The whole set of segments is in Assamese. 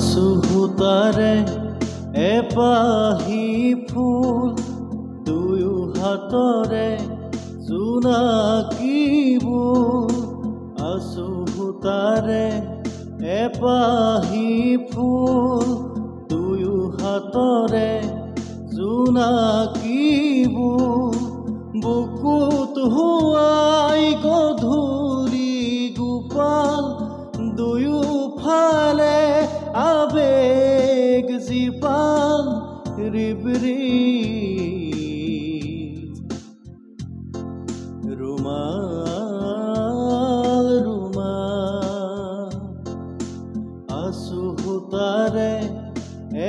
আচুহুতাৰে এপাহি ফুল দুয়ো হাতৰে জোনাকীবোৰ আচুহুতাৰে এপাহি ফুল দুয়ো হাতৰে জোনাকীবোৰ বুকুত হুৱাই গধূলি গোপাল দুয়োফালে আবেগ জীপাল ৰিবৰিব ৰুমাল ৰুমাল আচুহুতাৰে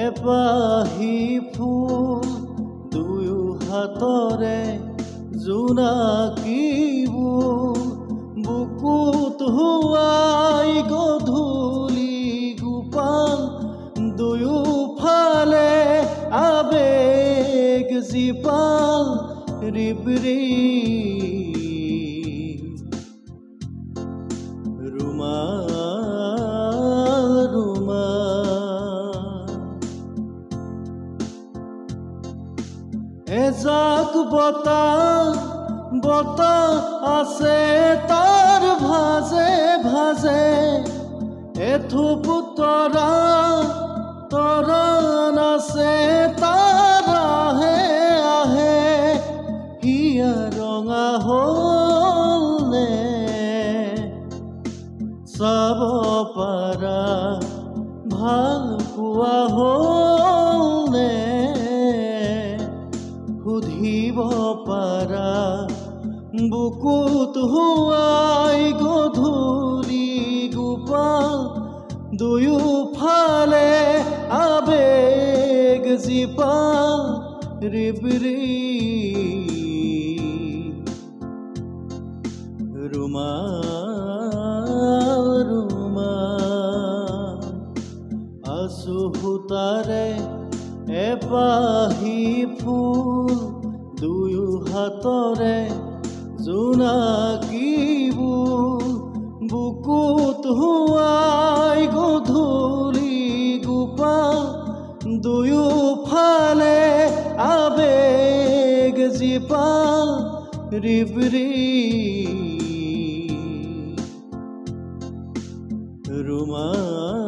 এপাহি ফুল দুয়ো হাতৰে জোনাকীবোৰ বুকুত হুৱাই গধূলি গোপাল দুয়োফালে আবেগ জীপাল ৰিবৰিব ৰুমাল ৰুমাল এজাক বতাহ আছে তাৰ ভাজে ভাজে এথোপ তৰাণ আছে তাৰ আহে আহে হিয়া ৰঙা হ'ল নে চাব পাৰা ভাল পোৱা হ'ল নে সুধিব পাৰা বুকুত হুৱাই গধূলি গোপাল দুয়োফালে আবেগ জীপাল ৰিবৰিব ৰুমাল ৰুমাল আচুহুতাৰে এপাহি ফুল দুয়ো হাতৰে জোনাকীবোৰ বুকুত হুৱাই গধূলি গোপাল দুয়োফালে আবেগ জীপাল ৰিবৰিব ৰুমাল